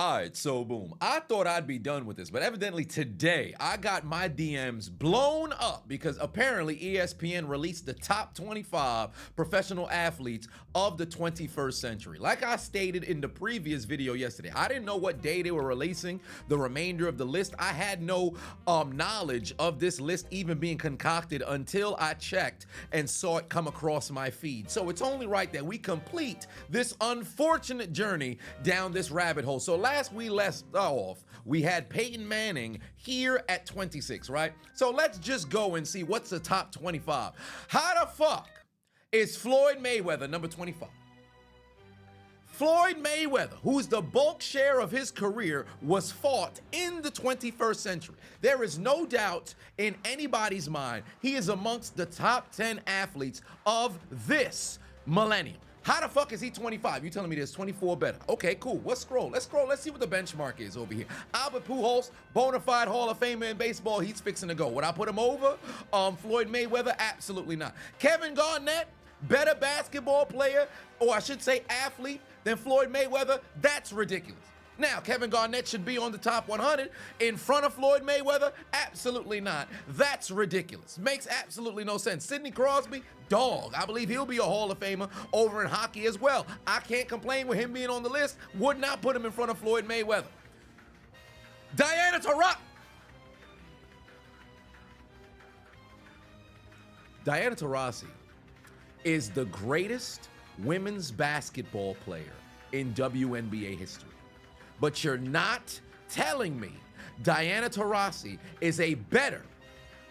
All right, so boom. I thought I'd be done with this, but evidently today I got my DMs blown up because apparently ESPN released the top 25 professional athletes of the 21st century. Like I stated in the previous video yesterday, I didn't know what day they were releasing the remainder of the list. I had no knowledge of this list even being concocted until I checked and saw it come across my feed. So it's only right that we complete this unfortunate journey down this rabbit hole. So last we left off, we had Peyton Manning here at 26, right? So let's just go and see what's the top 25. How the fuck is Floyd Mayweather number 25? Floyd Mayweather, who's the bulk share of his career, was fought in the 21st century. There is no doubt in anybody's mind he is amongst the top 10 athletes of this millennium. How the fuck is he 25? You telling me there's 24 better? Okay, cool. Let's scroll. Let's see what the benchmark is over here. Albert Pujols, bona fide Hall of Famer in baseball. He's fixing to go. Would I put him over Floyd Mayweather? Absolutely not. Kevin Garnett, better basketball player, or I should say athlete, than Floyd Mayweather? That's ridiculous. Now, Kevin Garnett should be on the top 100 in front of Floyd Mayweather? Absolutely not. That's ridiculous. Makes absolutely no sense. Sidney Crosby, dog. I believe he'll be a Hall of Famer over in hockey as well. I can't complain with him being on the list. Would not put him in front of Floyd Mayweather. Diana Taurasi. Diana Taurasi is the greatest women's basketball player in WNBA history. But you're not telling me Diana Taurasi is a better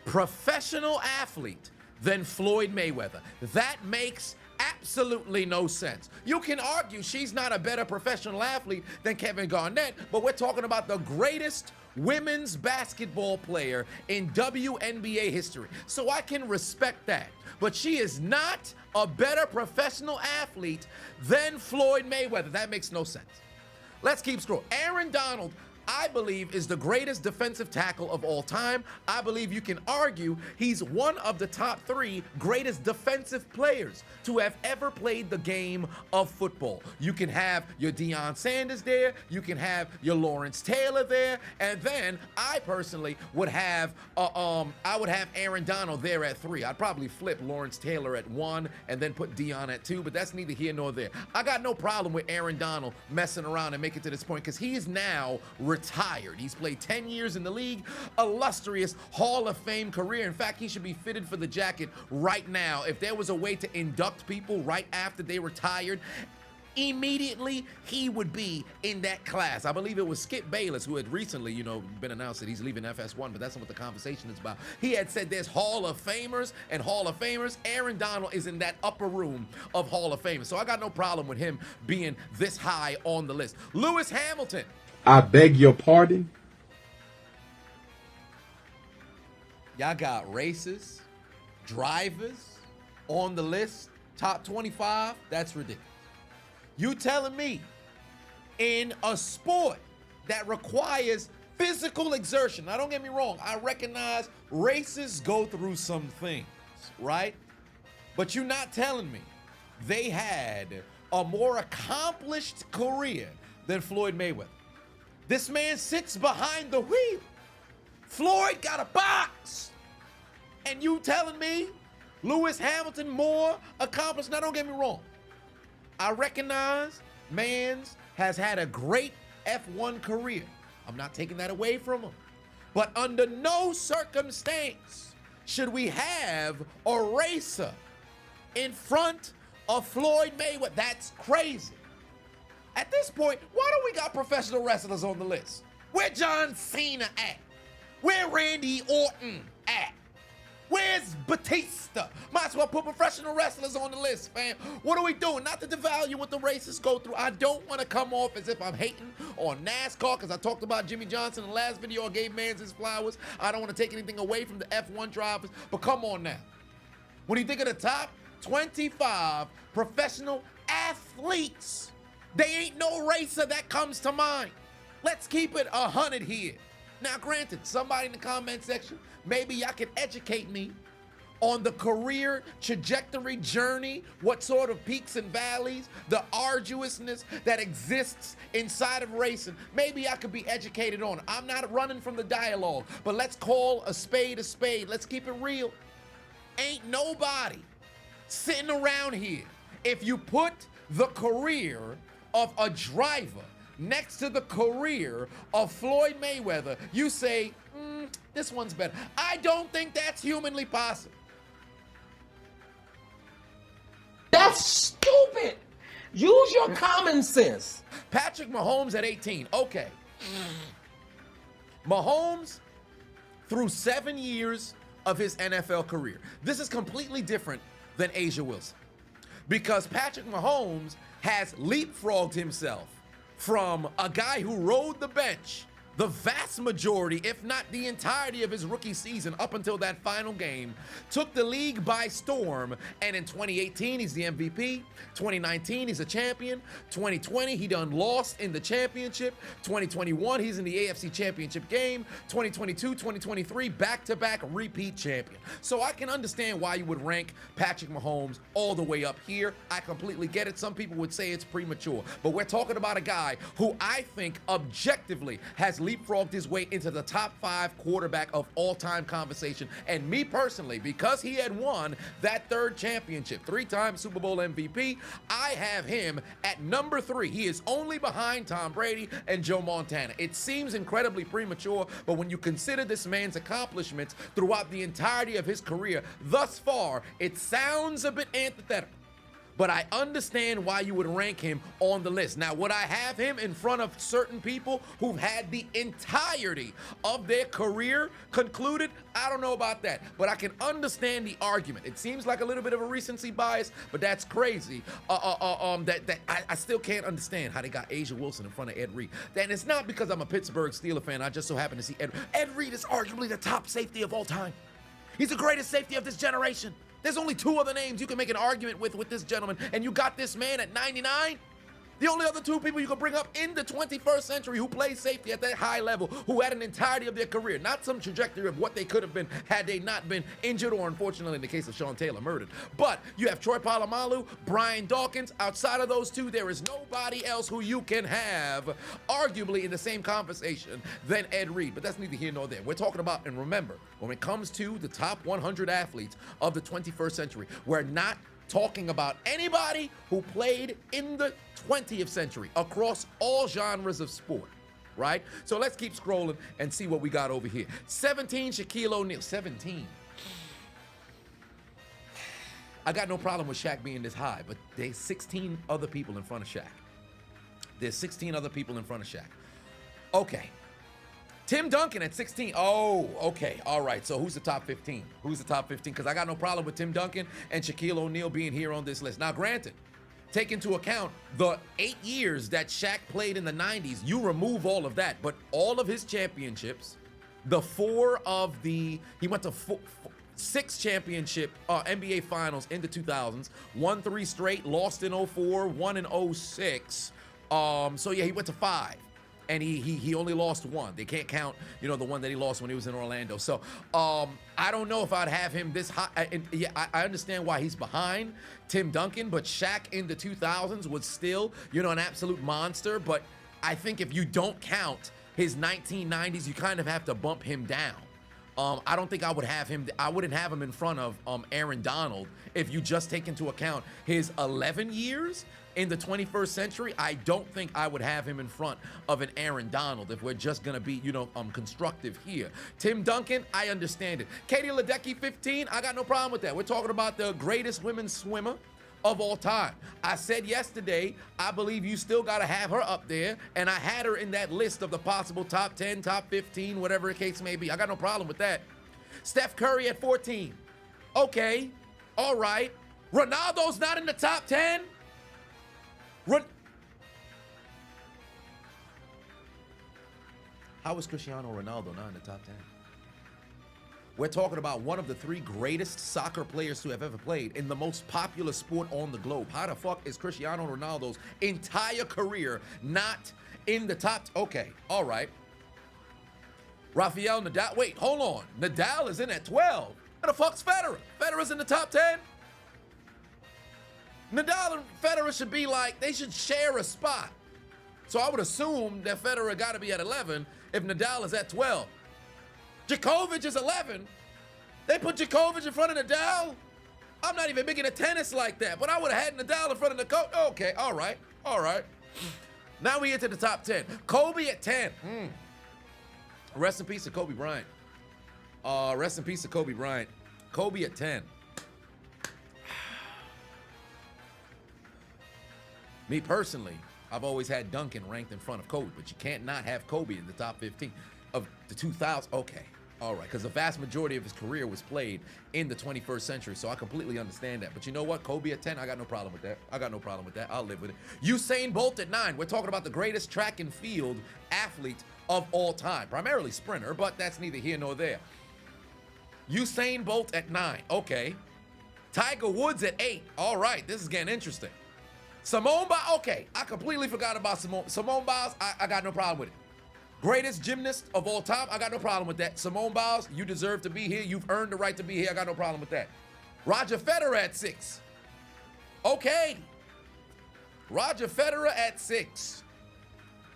professional athlete than Floyd Mayweather. That makes absolutely no sense. You can argue she's not a better professional athlete than Kevin Garnett, but we're talking about the greatest women's basketball player in WNBA history. So I can respect that. But she is not a better professional athlete than Floyd Mayweather. That makes no sense. Let's keep scrolling. Aaron Donald, I believe, is the greatest defensive tackle of all time. I believe you can argue he's one of the top 3 greatest defensive players to have ever played the game of football. You can have your Deion Sanders there, you can have your Lawrence Taylor there, and then I personally would have Aaron Donald there at 3. I'd probably flip Lawrence Taylor at 1 and then put Deion at 2, but that's neither here nor there. I got no problem with Aaron Donald messing around and making it to this point because he is now retired. He's played 10 years in the league, illustrious Hall of Fame career. In fact, he should be fitted for the jacket right now. If there was a way to induct people right after they retired, immediately he would be in that class. I believe it was Skip Bayless who had recently, been announced that he's leaving FS1, but that's not what the conversation is about. He had said there's Hall of Famers and Hall of Famers. Aaron Donald is in that upper room of Hall of Famers. So I got no problem with him being this high on the list. Lewis Hamilton. I beg your pardon? Y'all got races, drivers on the list, top 25. That's ridiculous. You telling me in a sport that requires physical exertion, now don't get me wrong, I recognize races go through some things, right? But you're not telling me they had a more accomplished career than Floyd Mayweather. This man sits behind the wheel. Floyd got a box. And you telling me Lewis Hamilton more accomplished? Now, don't get me wrong. I recognize Mans has had a great F1 career. I'm not taking that away from him. But under no circumstance should we have a racer in front of Floyd Mayweather. That's crazy. At this point, why don't we got professional wrestlers on the list? Where John Cena at? Where Randy Orton at? Where's Batista? Might as well put professional wrestlers on the list, fam. What are we doing? Not to devalue what the races go through. I don't want to come off as if I'm hating on NASCAR because I talked about Jimmy Johnson in the last video. I gave Mans his flowers. I don't want to take anything away from the F1 drivers, but come on now. When you think of the top 25 professional athletes, they ain't no racer that comes to mind. Let's keep it 100 here. Now, granted, somebody in the comment section, maybe y'all can educate me on the career trajectory journey, what sort of peaks and valleys, the arduousness that exists inside of racing, maybe I could be educated on it. I'm not running from the dialogue, but let's call a spade a spade. Let's keep it real. Ain't nobody sitting around here. If you put the career of a driver next to the career of Floyd Mayweather, you say, this one's better. I don't think that's humanly possible. That's stupid. Use your common sense. Patrick Mahomes at 18. Okay. Mahomes through 7 years of his NFL career. This is completely different than A'ja Wilson, because Patrick Mahomes has leapfrogged himself from a guy who rode the bench the vast majority, if not the entirety of his rookie season up until that final game, took the league by storm, and in 2018, he's the MVP. 2019, he's a champion. 2020, he done lost in the championship. 2021, he's in the AFC Championship game. 2022, 2023, back-to-back repeat champion. So I can understand why you would rank Patrick Mahomes all the way up here. I completely get it. Some people would say it's premature, but we're talking about a guy who I think objectively has leapfrogged his way into the top 5 quarterback of all-time conversation. And me personally, because he had won that 3rd championship, 3-time Super Bowl MVP, I have him at number 3. He is only behind Tom Brady and Joe Montana. It seems incredibly premature, but when you consider this man's accomplishments throughout the entirety of his career thus far, it sounds a bit antithetical. But I understand why you would rank him on the list. Now, would I have him in front of certain people who've had the entirety of their career concluded? I don't know about that, but I can understand the argument. It seems like a little bit of a recency bias, but that's crazy. I still can't understand how they got A'ja Wilson in front of Ed Reed. And it's not because I'm a Pittsburgh Steelers fan. I just so happen to see Ed Reed is arguably the top safety of all time. He's the greatest safety of this generation. There's only 2 other names you can make an argument with this gentleman, and you got this man at 99? The only other 2 people you can bring up in the 21st century who play safety at that high level, who had an entirety of their career, not some trajectory of what they could have been had they not been injured or, unfortunately, in the case of Sean Taylor, murdered. But you have Troy Polamalu, Brian Dawkins. Outside of those 2, there is nobody else who you can have, arguably, in the same conversation than Ed Reed. But that's neither here nor there. We're talking about, and remember, when it comes to the top 100 athletes of the 21st century, we're not talking about anybody who played in the 20th century across all genres of sport, right? So let's keep scrolling and see what we got over here. 17, Shaquille O'Neal. 17. I got no problem with Shaq being this high, but there's 16 other people in front of Shaq. There's 16 other people in front of Shaq. Okay. Tim Duncan at 16. Oh, okay. All right. So who's the top 15? Who's the top 15? Because I got no problem with Tim Duncan and Shaquille O'Neal being here on this list. Now, granted, take into account the 8 years that Shaq played in the 90s. You remove all of that, but all of his championships, he went to 6 championship NBA finals in the 2000s, won 3 straight, lost in 04, won in 06. So yeah, he went to 5. And he only lost 1. They can't count, the one that he lost when he was in Orlando. So I don't know if I'd have him this high. I understand why he's behind Tim Duncan, but Shaq in the 2000s was still, an absolute monster. But I think if you don't count his 1990s, you kind of have to bump him down. I don't think I would have him. I wouldn't have him in front of Aaron Donald if you just take into account his 11 years in the 21st century. I don't think I would have him in front of an Aaron Donald if we're just gonna be, constructive here. Tim Duncan, I understand it. Katie Ledecky, 15. I got no problem with that. We're talking about the greatest women's swimmer of all time. I said yesterday, I believe you still got to have her up there, and I had her in that list of the possible top 10, top 15, whatever the case may be. I got no problem with that. Steph Curry at 14. Okay, all right. Ronaldo's not in the top 10? How is Cristiano Ronaldo not in the top 10? We're talking about one of the 3 greatest soccer players to have ever played in the most popular sport on the globe. How the fuck is Cristiano Ronaldo's entire career not in the top? Okay, all right. Rafael Nadal. Wait, hold on. Nadal is in at 12. Where the fuck's Federer? Federer's in the top 10? Nadal and Federer should be like, they should share a spot. So I would assume that Federer got to be at 11 if Nadal is at 12. Djokovic is 11. They put Djokovic in front of Nadal? I'm not even big into tennis like that, but I would have had Nadal in front of the coach. Okay, all right. Now we get to the top 10. Kobe at 10. Rest in peace to Kobe Bryant. Rest in peace to Kobe Bryant. Kobe at 10. Me personally, I've always had Duncan ranked in front of Kobe, but you can't not have Kobe in the top 15 of the 2000s. Okay, all right, because the vast majority of his career was played in the 21st century, so I completely understand that. But you know what? Kobe at 10, I got no problem with that. I'll live with it. Usain Bolt at 9. We're talking about the greatest track and field athlete of all time, primarily sprinter, but that's neither here nor there. Usain Bolt at 9. Okay. Tiger Woods at 8. All right, this is getting interesting. Simone Biles, okay, I completely forgot about Simone Biles, I got no problem with it. Greatest gymnast of all time, I got no problem with that. Simone Biles, you deserve to be here. You've earned the right to be here. I got no problem with that. Roger Federer at 6. Okay. Roger Federer at 6.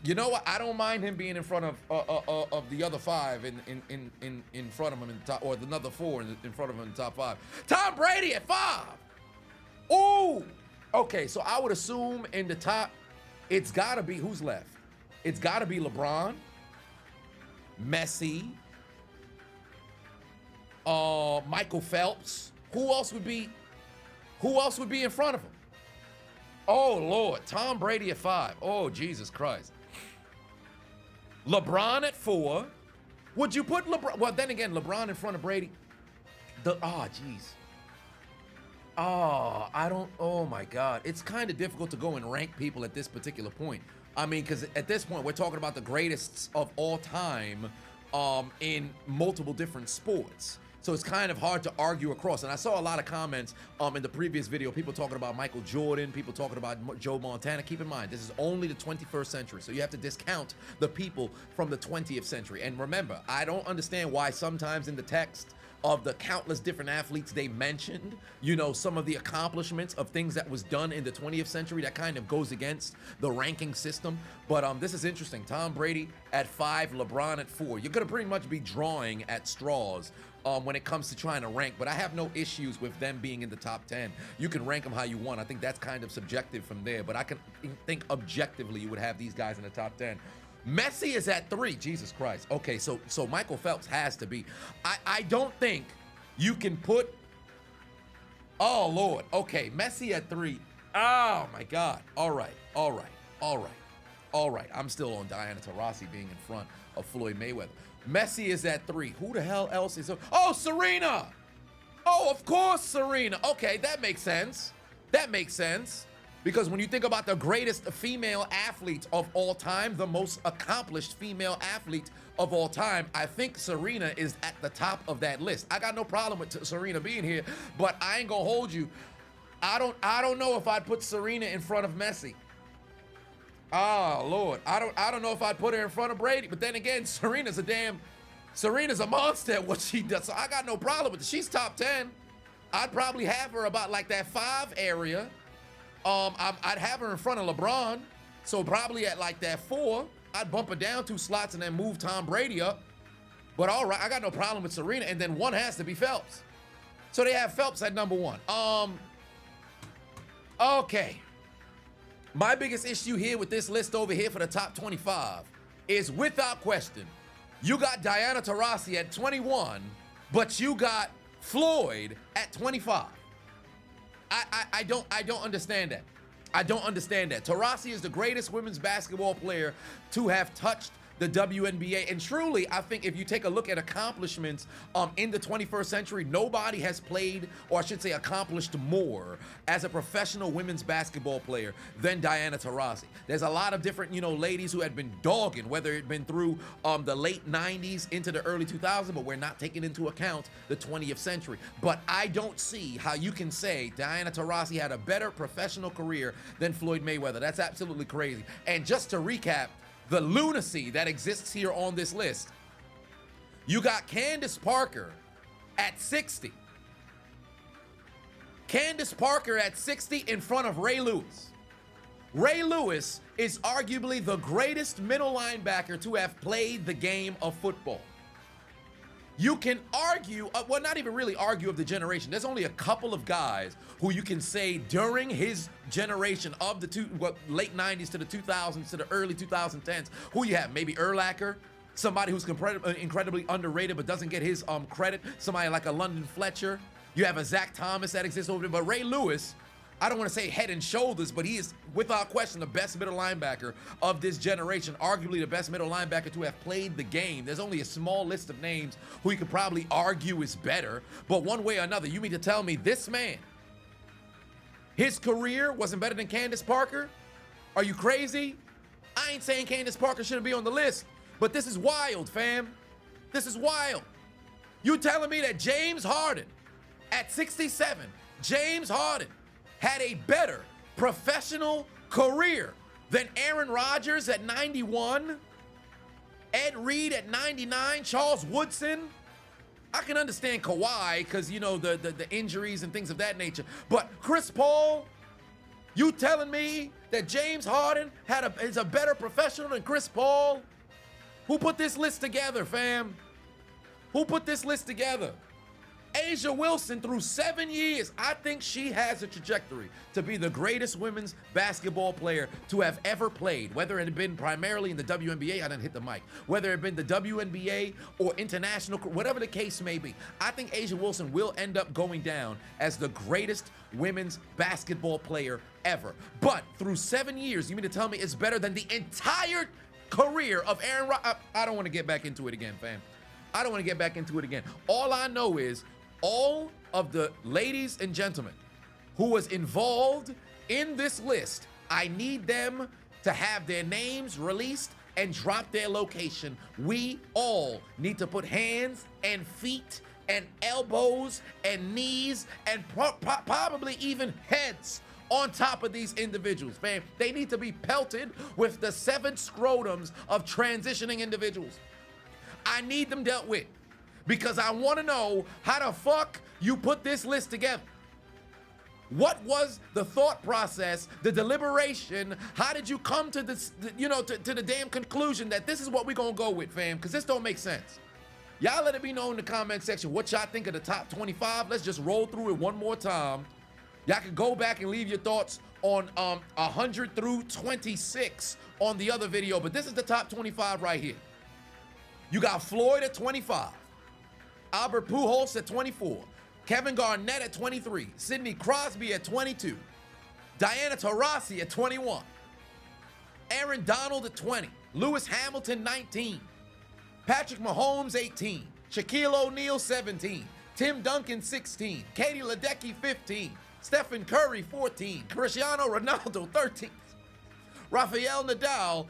You know what? I don't mind him being in front of the other 5 in front of him in the top, or another 4 in front of him in the top 5. Tom Brady at 5. Ooh. Okay, so I would assume in the top, it's got to be, who's left? It's got to be LeBron, Messi, Michael Phelps. Who else would be in front of him? Oh, Lord. Tom Brady at 5. Oh, Jesus Christ. LeBron at 4. Would you put LeBron? Well, then again, LeBron in front of Brady. Jeez. Oh my God. It's kind of difficult to go and rank people at this particular point. I mean, because at this point, we're talking about the greatest of all time in multiple different sports. So it's kind of hard to argue across. And I saw a lot of comments in the previous video, people talking about Michael Jordan, people talking about Joe Montana. Keep in mind, this is only the 21st century. So you have to discount the people from the 20th century. And remember, I don't understand why sometimes in the text of the countless different athletes they mentioned, you know, some of the accomplishments of things that was done in the 20th century that kind of goes against the ranking system. But this is interesting. Tom Brady at 5, LeBron at 4. You're gonna pretty much be drawing at straws when it comes to trying to rank, but I have no issues with them being in the top 10. You can rank them how you want. I think that's kind of subjective from there, but I can think objectively you would have these guys in the top 10. Messi is at 3. Jesus Christ. Okay, so Michael Phelps has to be. I don't think you can put. Oh Lord. Okay, Messi at 3. Oh my God. All right. I'm still on Diana Taurasi being in front of Floyd Mayweather. Messi is at 3. Who the hell else is? Oh, Serena. Oh, of course, Serena. Okay, that makes sense. Because when you think about the greatest female athlete of all time, the most accomplished female athlete of all time, I think Serena is at the top of that list. I got no problem with Serena being here, but I ain't gonna hold you. I don't know if I'd put Serena in front of Messi. Oh Lord, I don't know if I'd put her in front of Brady. But then again, Serena's a monster at what she does. So I got no problem with it. She's top 10. I'd probably have her about like that 5 area. I'd have her in front of LeBron, so probably at like that 4. I'd bump her down 2 slots and then move Tom Brady up. But all right, I got no problem with Serena, and then 1 has to be Phelps. So they have Phelps at number 1. Okay. My biggest issue here with this list over here for the top 25 is, without question, you got Diana Taurasi at 21, but you got Floyd at 25. I don't understand that. Taurasi is the greatest women's basketball player to have touched the WNBA. And truly, I think if you take a look at accomplishments in the 21st century, nobody has played, or I should say accomplished more as a professional women's basketball player than Diana Taurasi. There's a lot of different, ladies who had been dogging, whether it been through the late 90s into the early 2000s, but we're not taking into account the 20th century. But I don't see how you can say Diana Taurasi had a better professional career than Floyd Mayweather. That's absolutely crazy. And just to recap, the lunacy that exists here on this list. You got Candace Parker at 60. Candace Parker at 60 in front of Ray Lewis. Ray Lewis is arguably the greatest middle linebacker to have played the game of football. You can argue, well, not even really argue of the generation. There's only a couple of guys who you can say during his generation of the late 90s to the 2000s to the early 2010s, who you have, maybe Urlacher, somebody who's incredibly underrated but doesn't get his credit, somebody like a London Fletcher. You have a Zach Thomas that exists over there, but Ray Lewis, I don't want to say head and shoulders, but he is without question the best middle linebacker of this generation, arguably the best middle linebacker to have played the game. There's only a small list of names who you could probably argue is better, but one way or another, you mean to tell me this man, his career wasn't better than Candace Parker? Are you crazy? I ain't saying Candace Parker shouldn't be on the list, but this is wild, fam. This is wild. You telling me that James Harden, at 67, James Harden had a better professional career than Aaron Rodgers at 91, Ed Reed at 99, Charles Woodson? I can understand Kawhi because, you know, the injuries and things of that nature. But Chris Paul, you telling me that James Harden is a better professional than Chris Paul? Who put this list together, fam? Who put this list together? A'ja Wilson, through 7 years, I think she has a trajectory to be the greatest women's basketball player to have ever played, whether it had been primarily in the WNBA, I didn't hit the mic, whether it had been the WNBA or international, whatever the case may be. I think A'ja Wilson will end up going down as the greatest women's basketball player ever. But through 7 years, you mean to tell me it's better than the entire career of Aaron Rodgers? I don't want to get back into it again, fam. I don't want to get back into it again. All I know is all of the ladies and gentlemen who was involved in this list, I need them to have their names released and drop their location. We all need to put hands and feet and elbows and knees and probably even heads on top of these individuals, fam. They need to be pelted with the 7 scrotums of transitioning individuals. I need them dealt with, because I want to know how the fuck you put this list together. What was the thought process, the deliberation? How did you come to this, to the damn conclusion that this is what we're going to go with, fam? Because this don't make sense. Y'all let it be known in the comment section what y'all think of the top 25. Let's just roll through it one more time. Y'all can go back and leave your thoughts on 100 through 26 on the other video, but this is the top 25 right here. You got Floyd at 25. Albert Pujols at 24, Kevin Garnett at 23, Sidney Crosby at 22, Diana Taurasi at 21, Aaron Donald at 20, Lewis Hamilton 19, Patrick Mahomes 18, Shaquille O'Neal 17, Tim Duncan 16, Katie Ledecky 15, Stephen Curry 14, Cristiano Ronaldo 13, Rafael Nadal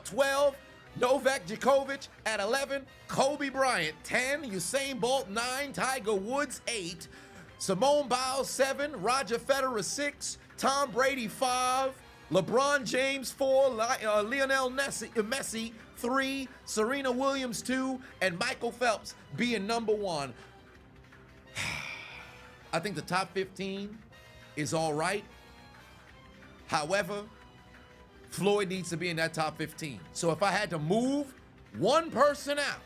12, Novak Djokovic at 11, Kobe Bryant 10, Usain Bolt 9, Tiger Woods 8, Simone Biles 7, Roger Federer 6, Tom Brady 5, LeBron James 4, Lionel Messi 3, Serena Williams 2, and Michael Phelps being number 1. I think the top 15 is all right. However, Floyd needs to be in that top 15. So if I had to move one person out,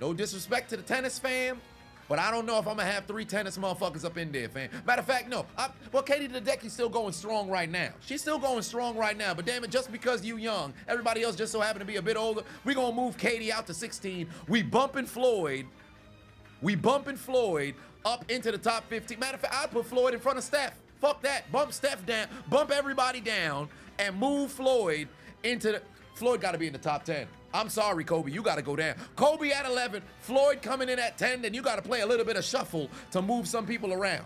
no disrespect to the tennis fam, but I don't know if I'm gonna have 3 tennis motherfuckers up in there, fam. Matter of fact, no. Well, Katie Ledecky's still going strong right now. She's still going strong right now, but damn it, just because you young, everybody else just so happen to be a bit older, we gonna move Katie out to 16. We bumping Floyd up into the top 15. Matter of fact, I'd put Floyd in front of Steph. Fuck that. Bump Steph down, bump everybody down, and move Floyd into the... Floyd got to be in the top 10. I'm sorry, Kobe, you got to go down. Kobe at 11, Floyd coming in at 10, then you got to play a little bit of shuffle to move some people around.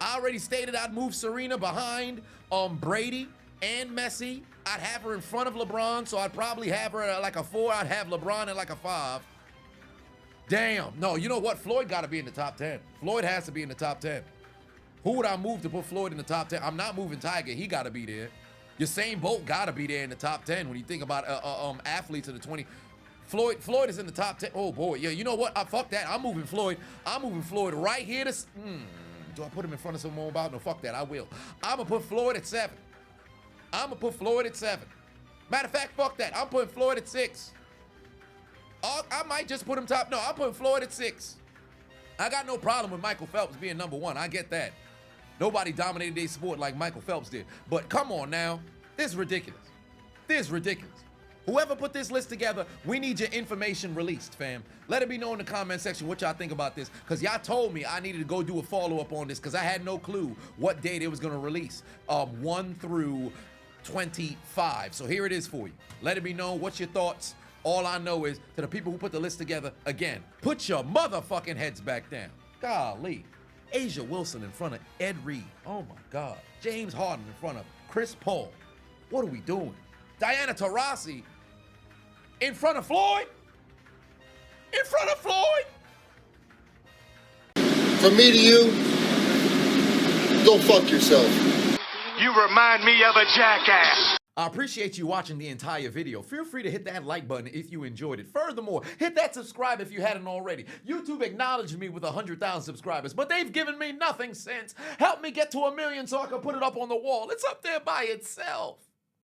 I already stated I'd move Serena behind Brady and Messi. I'd have her in front of LeBron, so I'd probably have her at like a 4. I'd have LeBron at like a 5. Damn. No, you know what? Floyd got to be in the top 10. Floyd has to be in the top 10. Who would I move to put Floyd in the top 10? I'm not moving Tiger. He got to be there. Usain Bolt got to be there in the top 10 when you think about athletes of the Floyd is in the top 10. Oh boy, yeah. You know what? Fuck that. I'm moving Floyd. I'm moving Floyd right here to. Do I put him in front of someone about? No, fuck that. I will. I'm gonna put Floyd at 7. Matter of fact, fuck that. I'm putting Floyd at 6. I might just put him top. No, I'm putting Floyd at 6. I got no problem with Michael Phelps being number 1. I get that. Nobody dominated their sport like Michael Phelps did. But come on now. This is ridiculous. Whoever put this list together, we need your information released, fam. Let it be known in the comment section what y'all think about this, because y'all told me I needed to go do a follow-up on this, because I had no clue what date it was going to release, 1 through 25. So here it is for you. Let it be known what's your thoughts. All I know is, to the people who put the list together, again, put your motherfucking heads back down. Golly. Asia Wilson in front of Ed Reed. Oh my God. James Harden in front of Chris Paul. What are we doing? Diana Taurasi in front of Floyd? From me to you, go fuck yourself. You remind me of a jackass. I appreciate you watching the entire video. Feel free to hit that like button if you enjoyed it. Furthermore, hit that subscribe if you hadn't already. YouTube acknowledged me with 100,000 subscribers, but they've given me nothing since. Help me get to 1 million so I can put it up on the wall. It's up there by itself.